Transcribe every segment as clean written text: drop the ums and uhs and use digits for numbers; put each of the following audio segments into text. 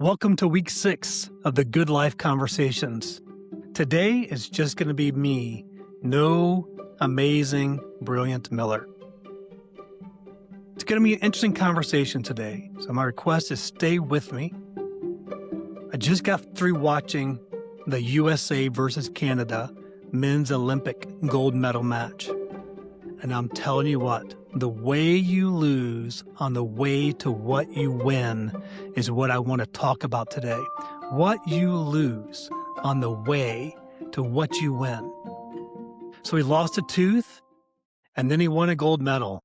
Welcome to week 6 of the Good Life Conversations. Today is just going to be me, no amazing, brilliant Miller. It's going to be an interesting conversation today, so my request is stay with me. I just got through watching the USA versus Canada men's Olympic gold medal match. And I'm telling you what, the way you lose on the way to what you win is what I want to talk about today. What you lose on the way to what you win. So he lost a tooth and then he won a gold medal.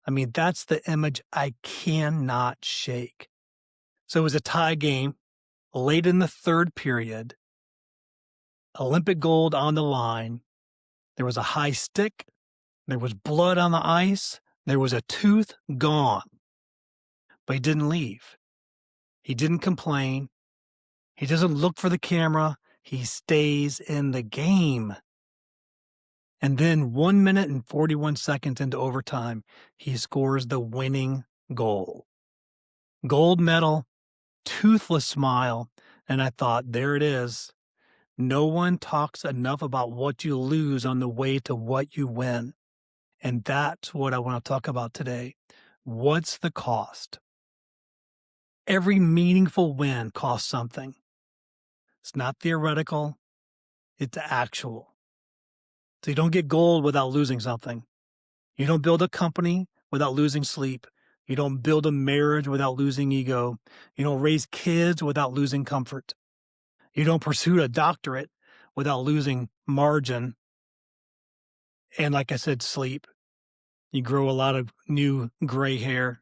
I mean, that's the image I cannot shake. So it was a tie game late in the third period, Olympic gold on the line. There was a high stick. There was blood on the ice. There was a tooth gone. But he didn't leave. He didn't complain. He doesn't look for the camera. He stays in the game. And then 1 minute and 41 seconds into overtime, he scores the winning goal. Gold medal, toothless smile. And I thought, there it is. No one talks enough about what you lose on the way to what you win. And that's what I want to talk about today. What's the cost? Every meaningful win costs something. It's not theoretical, it's actual. So you don't get gold without losing something. You don't build a company without losing sleep. You don't build a marriage without losing ego. You don't raise kids without losing comfort. You don't pursue a doctorate without losing margin. And like I said, sleep. You grow a lot of new gray hair.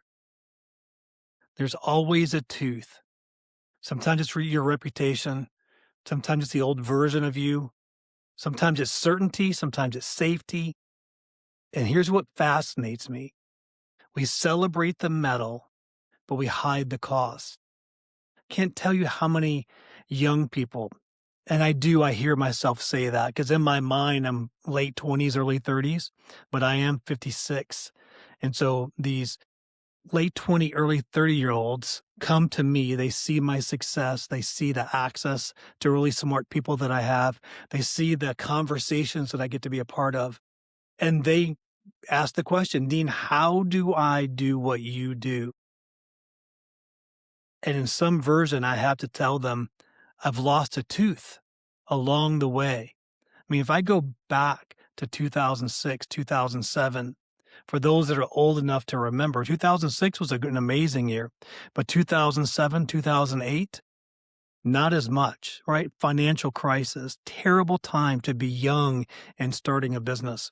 There's always a tooth. Sometimes it's your reputation. Sometimes it's the old version of you. Sometimes it's certainty. Sometimes it's safety. And here's what fascinates me. We celebrate the medal, but we hide the cost. Can't tell you how many young people, and I hear myself say that because in my mind, I'm late 20s, early 30s, but I am 56. And so these late 20, early 30-year-olds come to me. They see my success. They see the access to really smart people that I have. They see the conversations that I get to be a part of. And they ask the question, Dean, how do I do what you do? And in some version, I have to tell them, I've lost a tooth along the way. I mean, if I go back to 2006, 2007, for those that are old enough to remember, 2006 was an amazing year, but 2007, 2008, not as much, right? Financial crisis, terrible time to be young and starting a business.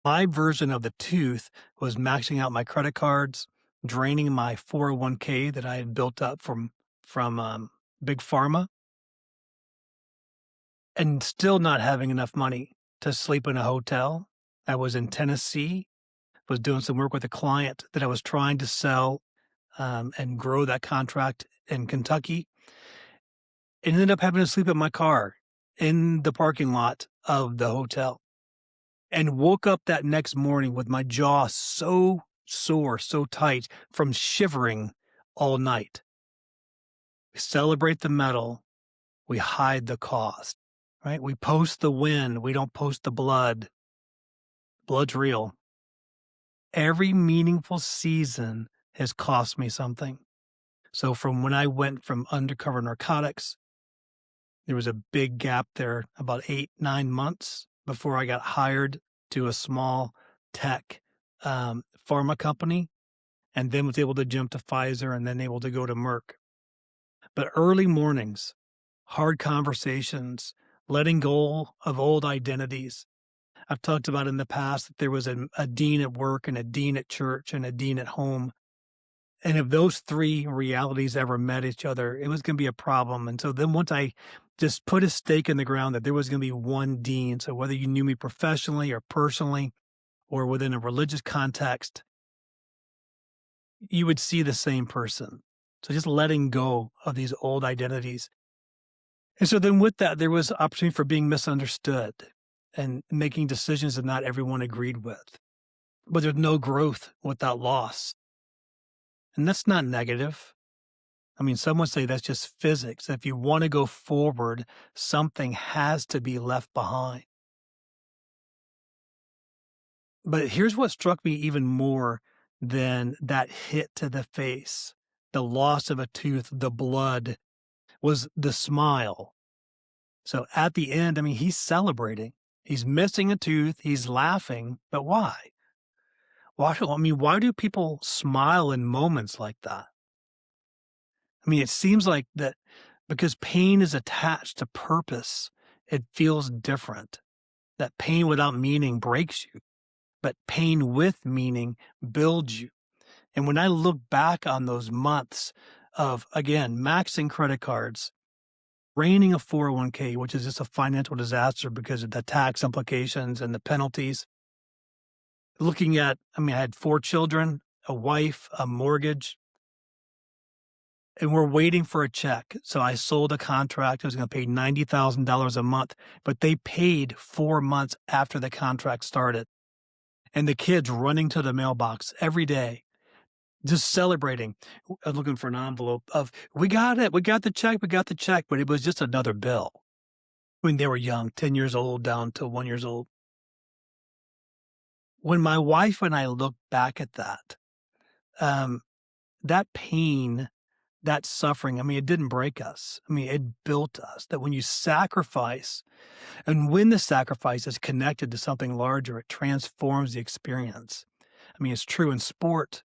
My version of the tooth was maxing out my credit cards, draining my 401k that I had built up from Big Pharma, and still not having enough money to sleep in a hotel. I was in Tennessee, was doing some work with a client that I was trying to sell and grow that contract in Kentucky, and ended up having to sleep in my car in the parking lot of the hotel, and woke up that next morning with my jaw so sore, so tight from shivering all night. We celebrate the medal. We hide the cost, right? We post the win. We don't post the blood. Blood's real. Every meaningful season has cost me something. So from when I went from undercover narcotics, there was a big gap there, about 8-9 months before I got hired to a small tech pharma company, and then was able to jump to Pfizer and then able to go to Merck. But early mornings, hard conversations, letting go of old identities. I've talked about in the past that there was a dean at work and a dean at church and a dean at home. And if those three realities ever met each other, it was going to be a problem. And so then once I just put a stake in the ground that there was going to be one dean, so whether you knew me professionally or personally or within a religious context, you would see the same person. So just letting go of these old identities. And so then with that, there was opportunity for being misunderstood and making decisions that not everyone agreed with. But there's no growth without loss. And that's not negative. I mean, some would say that's just physics. If you want to go forward, something has to be left behind. But here's what struck me even more than that hit to the face, the loss of a tooth, the blood, was the smile. So at the end, I mean, he's celebrating. He's missing a tooth, he's laughing, but why? Why do people smile in moments like that? I mean, it seems like that because pain is attached to purpose, it feels different. That pain without meaning breaks you, but pain with meaning builds you. And when I look back on those months of, again, maxing credit cards, draining a 401k, which is just a financial disaster because of the tax implications and the penalties, looking at, I mean, I had 4 children, a wife, a mortgage, and we're waiting for a check. So I sold a contract. I was going to pay $90,000 a month, but they paid 4 months after the contract started. And the kids running to the mailbox every day, just celebrating, looking for an envelope of, we got it. We got the check. We got the check. But it was just another bill. When they were young, 10 years old down to 1 year old. When my wife and I look back at that, that pain, that suffering, I mean, it didn't break us. I mean, it built us. That when you sacrifice, and when the sacrifice is connected to something larger, it transforms the experience. I mean, it's true in sport,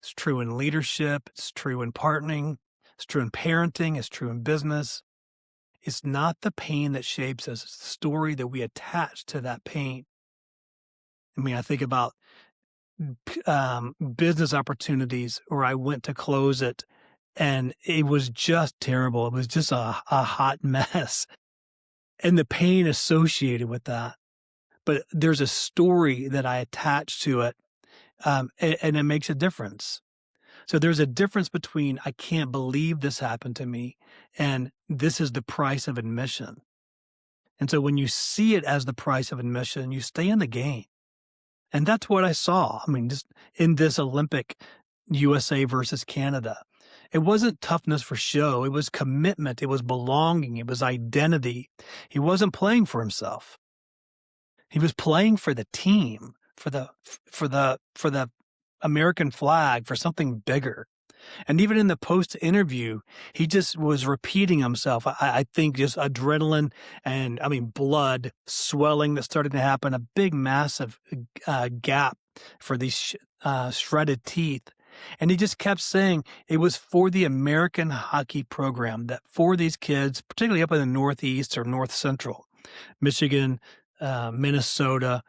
it's true in leadership, it's true in partnering, it's true in parenting, it's true in business. It's not the pain that shapes us, it's the story that we attach to that pain. I mean, I think about business opportunities where I went to close it and it was just terrible. It was just a hot mess and the pain associated with that. But there's a story that I attach to it, and it makes a difference. So there's a difference between I can't believe this happened to me and this is the price of admission. And so when you see it as the price of admission, you stay in the game. And that's what I saw. I mean, just in this Olympic USA versus Canada, it wasn't toughness for show. It was commitment. It was belonging. It was identity. He wasn't playing for himself. He was playing for the team, for the American flag, for something bigger. And even in the post interview, he just was repeating himself. I think just adrenaline and I mean, blood swelling that's starting to happen, a big, massive gap for these shredded teeth. And he just kept saying it was for the American hockey program, that for these kids, particularly up in the Northeast or North Central, Michigan, Minnesota.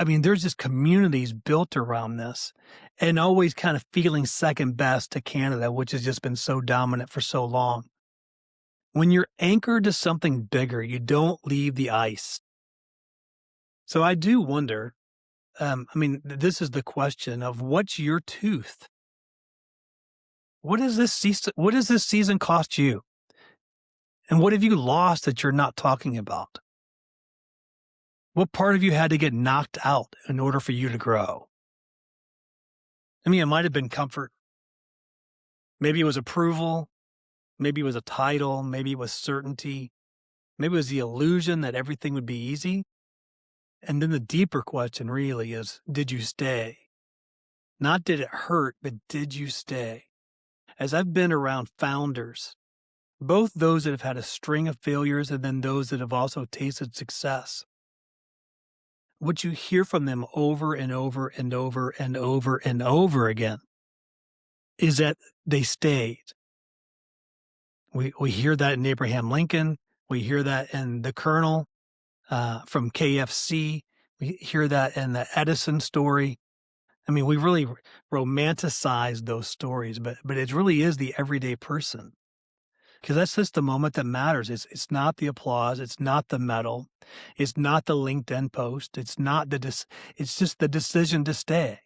I mean, there's just communities built around this and always kind of feeling second best to Canada, which has just been so dominant for so long. When you're anchored to something bigger, you don't leave the ice. So I do wonder, I mean, this is the question of what's your tooth? What does this season cost you? And what have you lost that you're not talking about? What part of you had to get knocked out in order for you to grow? I mean, it might have been comfort. Maybe it was approval. Maybe it was a title. Maybe it was certainty. Maybe it was the illusion that everything would be easy. And then the deeper question really is, did you stay? Not did it hurt, but did you stay? As I've been around founders, both those that have had a string of failures and then those that have also tasted success, what you hear from them over and over and over and over and over again is that they stayed. We hear that in Abraham Lincoln. We hear that in the Colonel from KFC. We hear that in the Edison story. I mean, we really romanticize those stories, but it really is the everyday person. Because that's just the moment that matters. It's not the applause. It's not the medal. It's not the LinkedIn post. It's not it's just the decision to stay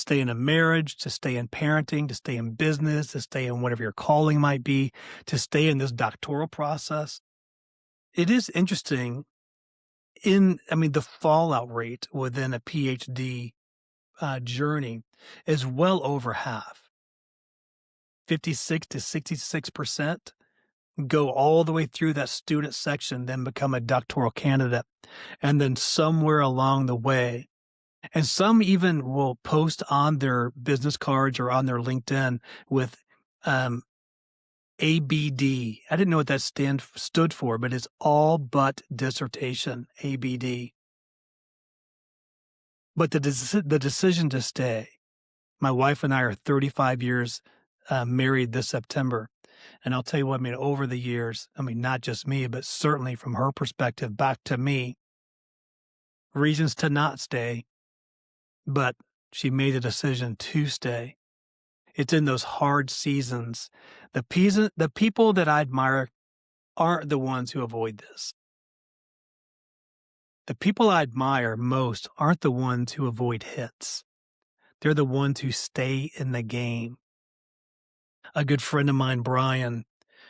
in a marriage, to stay in parenting, to stay in business, to stay in whatever your calling might be, to stay in this doctoral process. It is interesting the fallout rate within a PhD journey is well over half. 56 to 66%, go all the way through that student section, then become a doctoral candidate. And then somewhere along the way, and some even will post on their business cards or on their LinkedIn with ABD. I didn't know what that stood for, but it's all but dissertation, ABD. But the decision to stay, my wife and I are 35 years married this September. And I'll tell you what, I mean, over the years, I mean, not just me, but certainly from her perspective back to me, reasons to not stay, but she made a decision to stay. It's in those hard seasons. The people that I admire aren't the ones who avoid this. The people I admire most aren't the ones who avoid hits. They're the ones who stay in the game. A good friend of mine, Brian,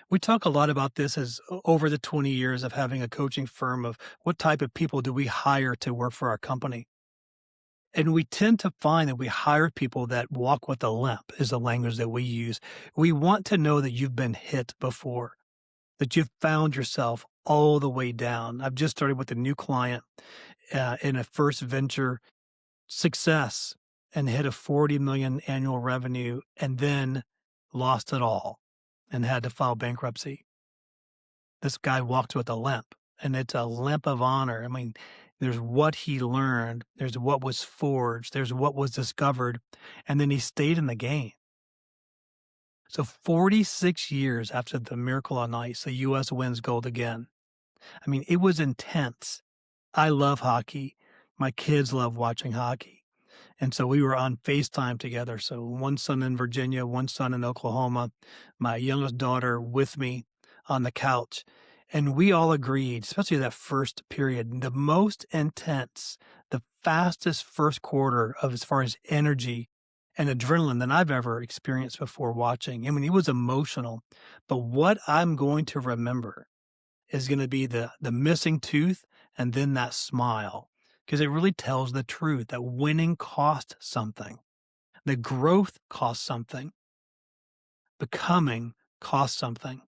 we talk a lot about this as over the 20 years of having a coaching firm of what type of people do we hire to work for our company. And we tend to find that we hire people that walk with a limp is the language that we use. We want to know that you've been hit before, that you've found yourself all the way down. I've just started with a new client in a first venture success and hit a 40 million annual revenue and then lost it all and had to file bankruptcy. This guy walked with a limp, and it's a limp of honor. I mean, there's what he learned, there's what was forged, there's what was discovered, and then he stayed in the game. So 46 years after the Miracle on Ice, the U.S. wins gold again. I mean, it was intense. I love hockey. My kids love watching hockey. And so we were on FaceTime together. So one son in Virginia, one son in Oklahoma, my youngest daughter with me on the couch. And we all agreed, especially that first period, the most intense, the fastest first quarter of as far as energy and adrenaline than I've ever experienced before watching. I mean, it was emotional. But what I'm going to remember is going to be the missing tooth and then that smile, because it really tells the truth that winning cost something. The growth costs something. Becoming costs something.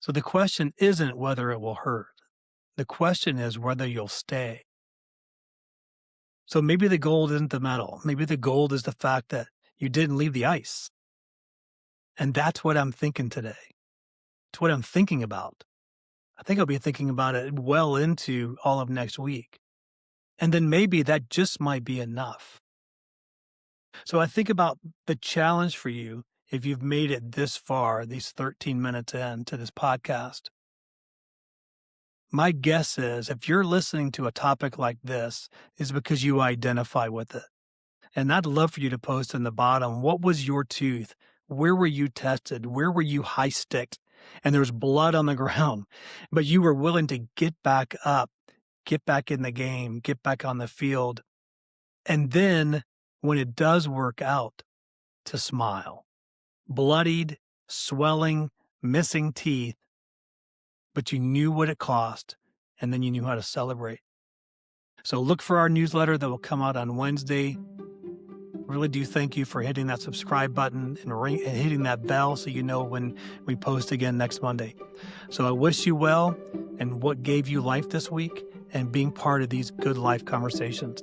So the question isn't whether it will hurt. The question is whether you'll stay. So maybe the gold isn't the medal. Maybe the gold is the fact that you didn't leave the ice. And that's what I'm thinking today. It's what I'm thinking about. I think I'll be thinking about it well into all of next week. And then maybe that just might be enough. So I think about the challenge for you if you've made it this far, these 13 minutes into this podcast. My guess is if you're listening to a topic like this, is because you identify with it. And I'd love for you to post in the bottom, what was your tooth? Where were you tested? Where were you high sticked? And there's blood on the ground, but you were willing to get back up, get back in the game, get back on the field. And then when it does work out, to smile. Bloodied, swelling, missing teeth, but you knew what it cost, and then you knew how to celebrate. So look for our newsletter that will come out on Wednesday. Really do thank you for hitting that subscribe button and hitting that bell so you know when we post again next Monday. So I wish you well and what gave you life this week and being part of these good life conversations.